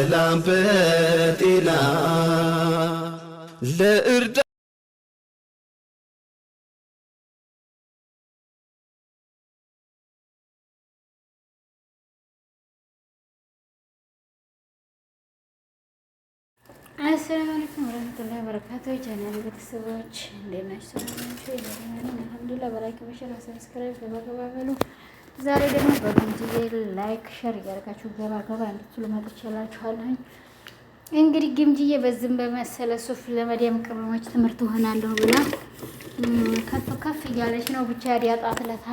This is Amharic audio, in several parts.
በሰላም በጤና ለእርዳ አሰላሙ አለይኩም ወራህመቱላሂ ወበረካቱሁ። ቻናሌ ቤተሰቦች እንዴት ናችሁ? አልሐምዱሊላህ። በላይክ በሸር ሰብስክራይብ ገባ በሉ። ዛሬ ደግሞ በግምጅዬ ላይክ ሸር እያደረጋችሁ ገባ እንድትሉ መጥቻላችኋለሁ። እንግዲህ ግምጅዬ በዝም በመሰለ ሱፍ ለመዲያም ቅመሞች ትምህርት ሆናለሁ ብላ ከፍ እያለች ነው። ብቻ ያዲያጣትለታ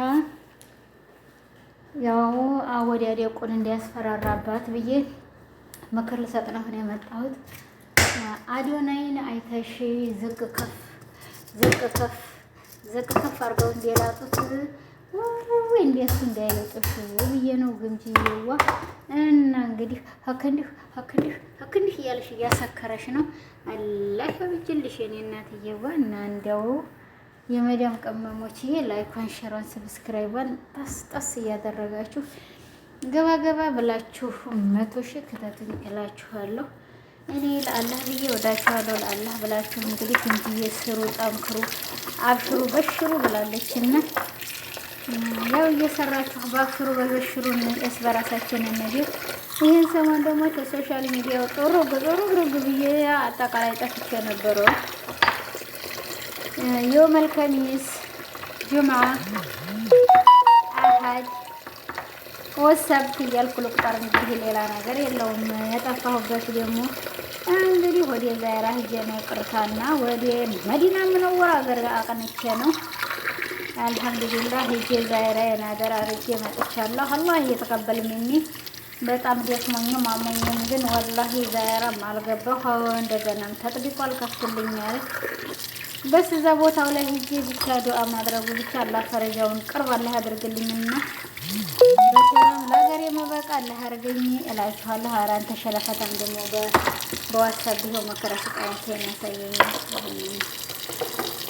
ያው አወዲያዲያቁን እንዲያስፈራራባት ብዬ ምክር ልሰጥ ነው የመጣሁት። አዶናይን አይተሽ ዝቅ ከፍ አድርገው እንዲላጡት ወይ እንደሱ እንዳይለጡሽ ብዬ ነው ግምጅዬዋ። እና እንግዲህ ሀክንዲህ እያለሽ እያሰከረሽ ነው። አላህ ያብጅልሽ የኔ እናትዬዋ። እና እንዲያው የመዳም ቅመሞችዬ ላይኳን ሸሯን ሰብስክራይቧን ጠስ እያደረጋችሁ ገባ ብላችሁ 100 ሺህ ክተቱኝ እላችኋለሁ። እኔ ለአላህ ብዬ ወዳችኋለሁ። ለአላህ ብላችሁ እንግዲህ ግምጅዬ ስሩ፣ ጠንክሩ፣ አብሽሩ፣ በሽሩ ብላለችና ያው እየሰራችሁ ባብሽሩ በበሽሩ እስ በራሳችን እንግዲህ ይህን ሰሞን ደግሞ ከሶሻል ሚዲያ ጦሮ ብዬ አጠቃላይ ጠፍቼ ነበረ። የውመል ከሚስ፣ ጁምዓ፣ አሐድ ወሰብት እያልኩ ልቁጠር እንግዲህ ሌላ ነገር የለውም። የጠፋሁበት ደግሞ እንግዲህ ወደ ዛይራ ሂጄ ነው ቅርታና ወደ መዲና ምነወር አገር አቅንቼ ነው። አልሐምዱሊላህ ሂጄ ዛይራ የናደር አርጄ መጥቻለሁ። አላህ እየተቀበል ሚኒ በጣም ደክሞኝም አሞኝም ግን ወላሂ ዛይራም አልገባሁ። እንደገናም ተጥቢቆ አልከፍትልኛል። በስ እዛ ቦታው ላይ ሂጄ ብቻ ዱዓ ማድረጉ ብቻ አላህ ፈረጃውን ቅርብ አላህ ያድርግልኝና በሰላም ለሀገር የመበቃ አላህ ያርገኝ እላችኋለሁ። ኧረ አንተ ሸለፈታም ደግሞ በዋትሳፕ ይኸው መከራ ስቃይት የሚያሳየኝ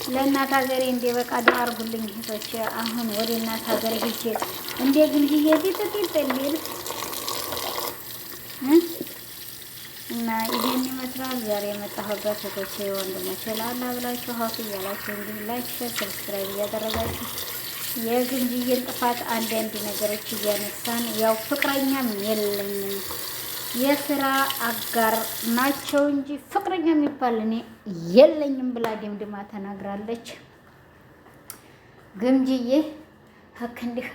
ለእናት ሀገሬ እንደ በቃ ዱዓ አድርጉልኝ እህቶቼ። አሁን ወደ እናት ሀገሬ ሂጄ እንደ ግምጅዬ ጢጥ ሊል እና ይሄን ይመስላል ዛሬ የመጣሁበት እህቶቼ ወንድሞቼ። ለአላህ ብላችሁ ሀፍ እያላችሁ እንግዲህ ላይክ ሸር ሰብስክራይብ እያደረጋችሁ የግምጅዬን ጥፋት አንዳንድ ነገሮች እያነሳን ያው ፍቅረኛም የለኝም የስራ አጋር ናቸው እንጂ ፍቅረኛ የሚባል እኔ የለኝም ብላ ደምድማ ተናግራለች። ግምጅዬ ሀክንዲህ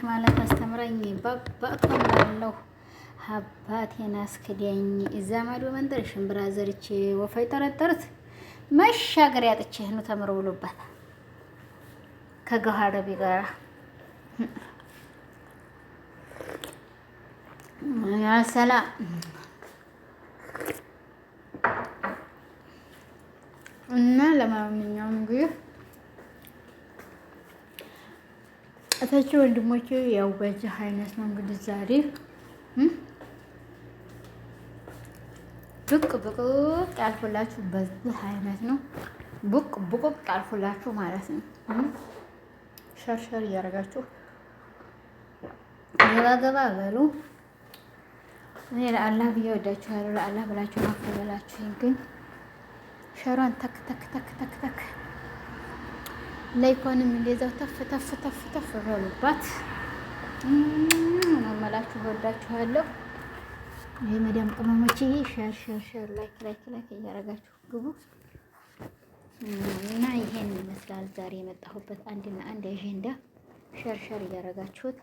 ማለት አስተምራኝ ባቀምላለሁ አባቴን አስክዳኝ እዛ ማዶ መንደር ሽምብራ ዘርቼ ወፋይ ጠረጠርት መሻገር ያጥቼ ነው ተምሮ ብሎባት ከገሃረቢ ጋራ ያ ሰላም እና ለማንኛውም እንግዲህ እታች ወንድሞቼ ያው በዚህ አይነት ነው እንግዲህ ዛሬ ብቅ ያልኩላችሁ በዚህ አይነት ነው። ብቅ ያልኩላችሁ ማለት ነው። ሸርሸር እያደረጋችሁ ገባ በሉ። እኔ ለአላህ ብዬ ወዳችኋለሁ። ለአላህ ብላችሁ አፍ በላችሁ። ግን ሸሯን ተክ ላይኮንም እንደዛው ተፍ በሉባት ነው የምላችሁ። ወዳችኋለሁ። የመዳም ቅመሞች ሸር ላይክ እያደረጋችሁ ግቡ እና ይሄን ይመስላል ዛሬ የመጣሁበት አንድና አንድ አጀንዳ። ሸር እያደረጋችሁት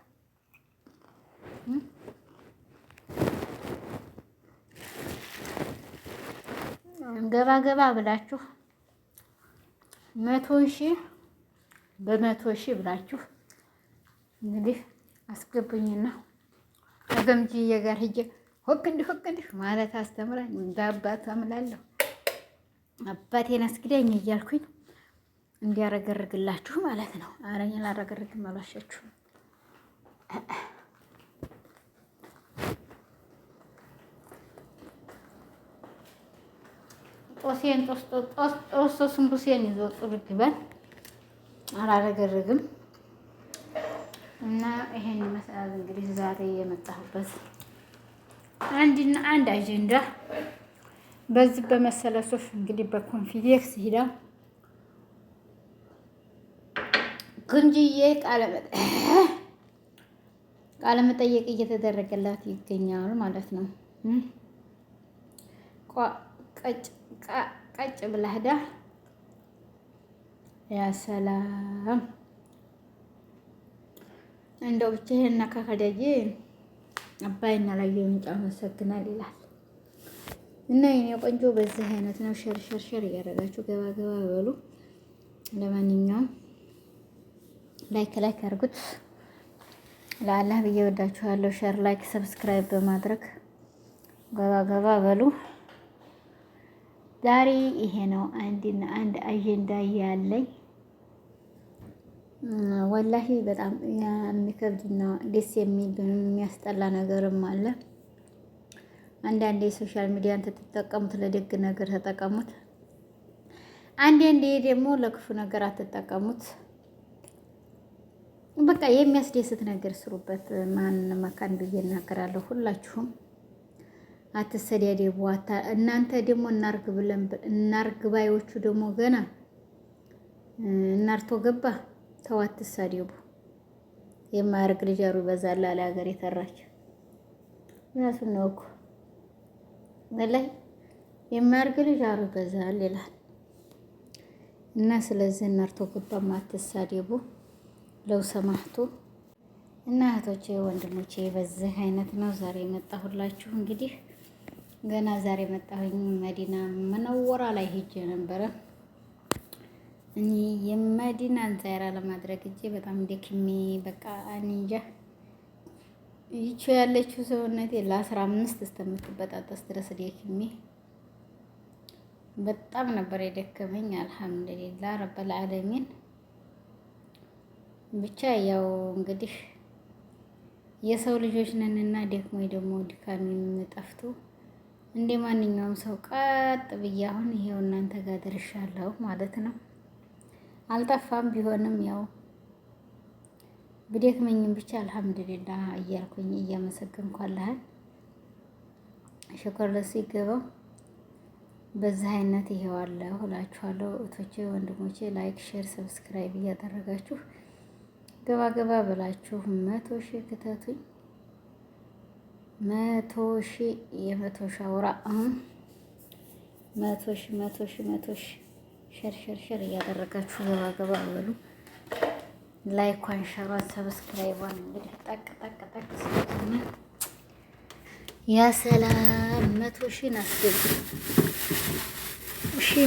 ገባ ብላችሁ 100 ሺህ በ100 ሺህ ብላችሁ እንግዲህ አስገቡኝና ከገምጅዬ ጋር ሂጄ ሆክ እንዲህ ማለት አስተምራኝ በአባቷ እምላለሁ። አባቴን አስግዳኝ እያልኩኝ እንዲያረገርግላችሁ ማለት ነው። አረኛ ላረገርግም አልዋሻችሁም። ጦሴን ስንቡሴን ይዞ ጥብግበን አላረገርግም እና ይሄን ይመስላል እንግዲህ ዛሬ የመጣሁበት አንድና አንድ አጀንዳ በዚህ በመሰለ ሱፍ እንግዲህ በኮንፊዴክስ ሂዳ ግንጅዬ ቃለ መጠየቅ እየተደረገላት ይገኛል ማለት ነው። ቀጭ ብላ ሄዳ ያ ሰላም እንደው ብቻ ይሄን ከከደየ አባይና ላይ የምንጫ መሰግናል ይላል እና የኔ ቆንጆ በዚህ አይነት ነው። ሸር እያደረጋችሁ ገባ በሉ። ለማንኛውም ላይክ አድርጉት። ለአላህ ብዬ ወዳችኋለሁ። ሸር ላይክ ሰብስክራይብ በማድረግ ገባ በሉ። ዛሬ ይሄ ነው አንድና አንድ አጀንዳ ያለኝ። ወላሂ በጣም የሚከብድና ደስ የሚል የሚያስጠላ ነገርም አለ። አንዳንዴ ሶሻል ሚዲያን ተጠቀሙት፣ ለደግ ነገር ተጠቀሙት። አንዳንዴ ደግሞ ለክፉ ነገር አትጠቀሙት። በቃ የሚያስደስት ነገር ስሩበት። ማን መካን ብዬ እናገራለሁ። ሁላችሁም አትሰዳደቡ። እናንተ ደግሞ እናርግ ባዮቹ ደግሞ ገና እናርቶ ገባ ተው፣ አትሳደቡ። የማያርግ ልጅ አሩ ይበዛል አለ ሀገር የተራች እውነቱን ነው እኮ ወላሂ የማያርግ ልጅ አሩ ይበዛል ይላል እና ስለዚህ እናርቶ ገባ አትሳደቡ። ለው ሰማህቱ እና እህቶቼ ወንድሞቼ በዚህ አይነት ነው ዛሬ መጣሁላችሁ። እንግዲህ ገና ዛሬ መጣሁኝ። መዲና መነወራ ላይ ሄጄ ነበረ። እኔ የመዲናን ዛይራ ለማድረግ እጄ በጣም ደክሜ በቃ እንጃ ይቺ ያለችው ሰውነቴ ለ15 እስከምትበጣጠስ ድረስ ደክሜ በጣም ነበር የደከመኝ። አልሐምዱሊላህ ረብል ዓለሚን። ብቻ ያው እንግዲህ የሰው ልጆች ነንና ደግሞ ድካሜም ጠፍቶ እንደ ማንኛውም ሰው ቀጥ ብዬ አሁን ይሄው እናንተ ጋር ደርሻለሁ ማለት ነው። አልጠፋም ቢሆንም ያው ብደክመኝም ብቻ አልሐምዱሊላህ እያልኩኝ እያመሰገንኩ አላህን ሽኩር ለሱ ይገባው። በዚህ አይነት ይሄው አለሁ እላችኋለሁ። እህቶቼ ወንድሞቼ ላይክ ሼር ሰብስክራይብ እያደረጋችሁ ገባ ብላችሁ 100 ሺህ ክተቱኝ። 100 ሺህ የ100 ሻውራ 100 ሺህ ሸር እያደረጋችሁ ገባ በሉ። ላይኳን ሸሯን ሰብስክራይቧን እንግዲህ ጠቅ ስለሆነ ያ ሰላም 100 ሺህ አስገቡ።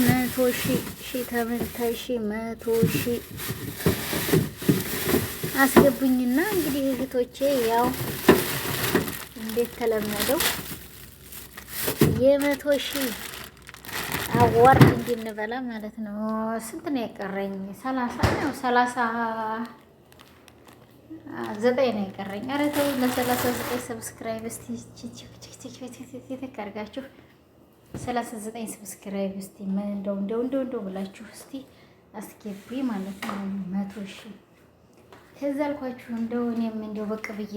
100 ሺህ ተመልካይ 100 ሺህ አስገቡኝና እንግዲህ እህቶቼ ያው እንዴት ተለመደው የ100 ሺህ አዋርድ እንድንበላ ማለት ነው። ስንት ነው የቀረኝ? 30 ነው 39 ነው የቀረኝ። ኧረ ተው ለ39 ሰብስክራይብ እስቲ ተካርጋችሁ 39 ሰብስክራይብ እስቲ እንደው ብላችሁ እስቲ አስገቡኝ ማለት ነው 100 ሺህ። ከዛ አልኳችሁ እንደው እኔም እንደው በቅ ብዬ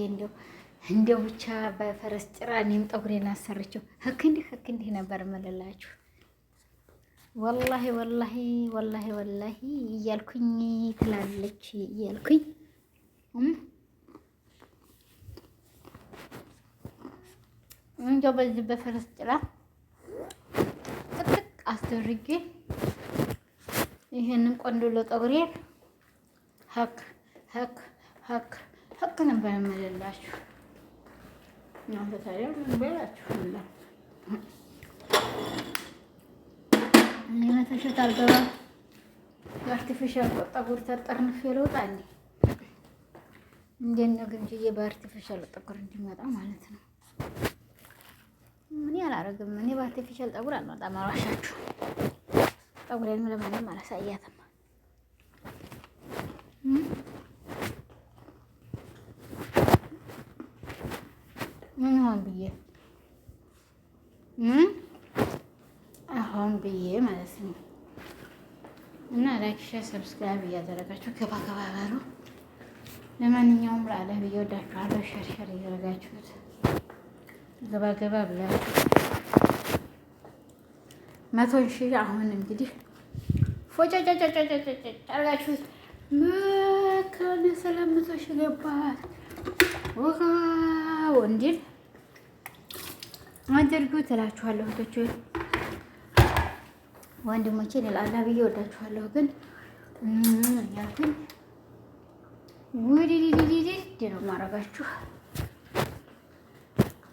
እንደው ብቻ በፈረስ ጭራ እኔም ጠጉሬን አሰርቼው ህክ እንዲህ ነበር የምልላችሁ። ወላሂ እያልኩኝ ትላለች እያልኩኝ እንደው በዚህ በፈረስ ጭራ ጥቅጥቅ አስደርጌ ይሄንን ቆንጆ ለጠጉሬን ሀክ ነበር የምልላችሁ። እናንተ ታዲያ ምን በላችሁ? እኔ መተሸት አልገባም። በአርቲፊሻል ጠጉር ተጠርንፌ ልውጣ እንዴ? እንዴት ነው ግንጅዬ በአርቲፊሻል ጠጉር እንዲመጣ ማለት ነው? ምን ያላረግም። እኔ በአርቲፊሻል ጠጉር አልመጣም። አልዋሻችሁ። ጠጉሬን ለማንም አላሳያትም። ምን አሁን ብዬ ማለት ነው። እና ላይክ ሼር ሰብስክራይብ እያደረጋችሁ ገባ በሉ። ለማንኛውም ለአላህ ብዬ ወዳችኋለሁ። ሸር እያደረጋችሁት ገባ ገባ ብላችሁ 100,000 አሁን እንግዲህ ፎጫጫጫጫጫጫ አርጋችሁ መካነ ሰላም 100,000 ገባት። ዋው እንዴት አድርጉ ትላችኋለሁ እህቶቼ ወንድሞቼ፣ ለአላህ ብዬ ወዳችኋለሁ። ግን ያልኩኝ ውዲዲዲዲ ነው ማረጋችሁ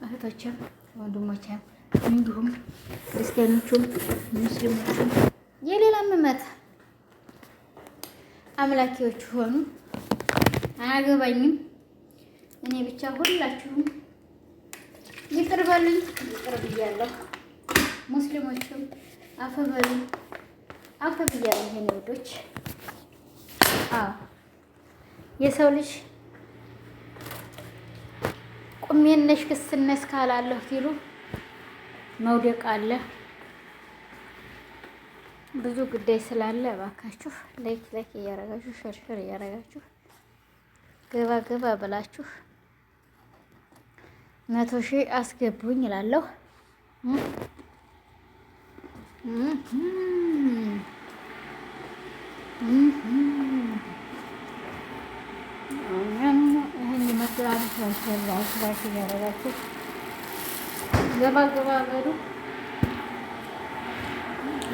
እህቶቼም ወንድሞቼም እንዲሁም ክርስቲያኖቹም ሙስሊሞቹም የሌላ እምነት አምላኪዎች ሆኑ አያገባኝም። እኔ ብቻ ሁላችሁም ይቅር በሉኝ፣ ይቅር ብያለሁ። ሙስሊሞችም አፈ በሉኝ፣ አፈ ብያለሁ። የኔ ወዶች የሰው ልጅ ቁሜነሽ ክስነስ ካላለሁ ሲሉ መውደቅ አለ። ብዙ ጉዳይ ስላለ እባካችሁ ላይክ እያረጋችሁ ሸርሸር እያረጋችሁ ገባ ገባ ብላችሁ 100,000 አስገቡኝ እላለሁ። ይህን ይመስላል። ሸርሸር እያረጋችሁ ገባ ገባ በሉ።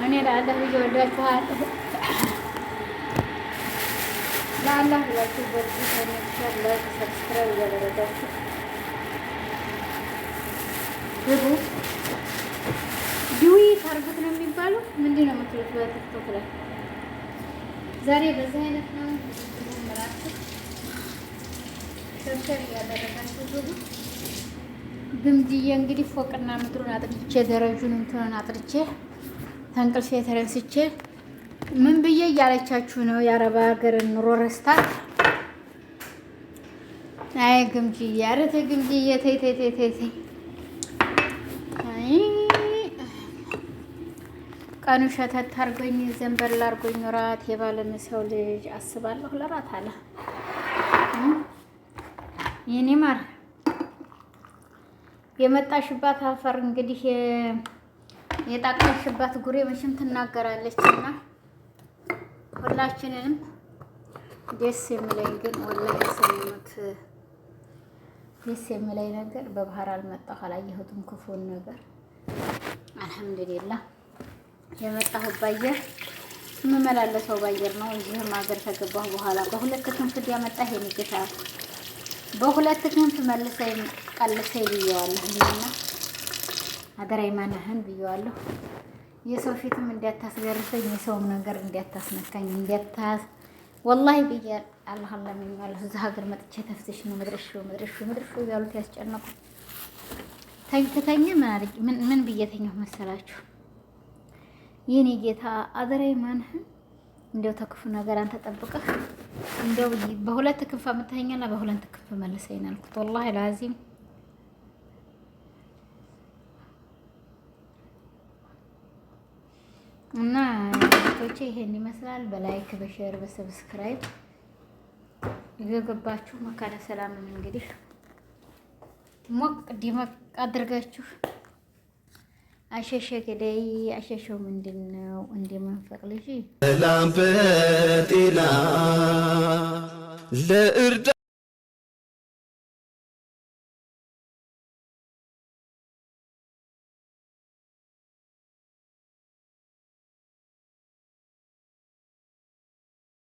እኔ ለአላህ ብዬ ወዳችኋለሁ። ለአላህ ብላችሁ በዚህ ሸር ላይክ ሰብስክራይብ እያደረጋችሁ ግቡ። ዲዊ ታርጉት ነው የሚባለው። ምንድን ነው የምትሉት በቲክቶክ ላይ? ዛሬ በዚህ አይነት ነው ምራችሁ ሸርሸር እያደረጋችሁ ግቡ። ግምድዬ እንግዲህ ፎቅና ምድሩን አጥርቼ ደረጁን እንትኑን አጥርቼ ተንቅልፌ ተረስቼ ምን ብዬ እያለቻችሁ ነው? የአረብ ሀገር ኑሮ ረስታት። አይ ግምድዬ፣ ኧረ ተይ ግምድዬ፣ ተይ ተይ ተይ ተይ ተይ። አይ ቀኑ ሸተት አድርጎኝ ዘንበል አድርጎኝ ራት የባለን ሰው ልጅ አስባለሁ ለራት አለ የኔ ማር የመጣሽባት አፈር እንግዲህ የጣቃሽባት ጉሬ መቼም ትናገራለች እና ሁላችንንም ደስ የሚለኝ ግን ወላሂ ሰሞኑት ደስ የሚለኝ ነገር በባህር አልመጣሁ አላየሁትም ክፉን ነገር። አልሐምዱሊላህ የመጣሁት ባየር የምመላለሰው ባየር ነው። እዚህም ሀገር ከገባሁ በኋላ በሁለት ክንፍ ያመጣህ የንግታ በሁለት ክንፍ መልሰኝ ቀልሰኝ ብየዋለሁ እና አደራይ ማነህን ብየዋለሁ። የሰው ፊትም እንዲያታስገርፈኝ የሰውም ነገር እንዲያታስነካኝ እንዲያታስ ወላሂ ብያል አላህ ለምኛለሁ። እዛ ሀገር መጥቼ ተፍትሽ ነው መድረሹ ያሉት ያስጨነቁ ተኝተኛ ምን ብየተኛው መሰላችሁ? የኔ ጌታ አደራይ ማነህን እንደው ተክፉ ነገር አንተ ጠብቀህ እንደው በሁለት ክንፍ አምጥተኛና በሁለት ክንፍ መልሰኝ አልኩት። ወላሂ ላዚም እና ቶቼ ይሄን ይመስላል። በላይክ በሼር በሰብስክራይብ ይገባችሁ መካነ ሰላምን እንግዲህ ሞቅ ዲሞቅ አድርጋችሁ አሸሸ ገዳይ አሸሸው ምንድነው እንደማንፈቅ ልጅ ላምበጤላ ለእርዳ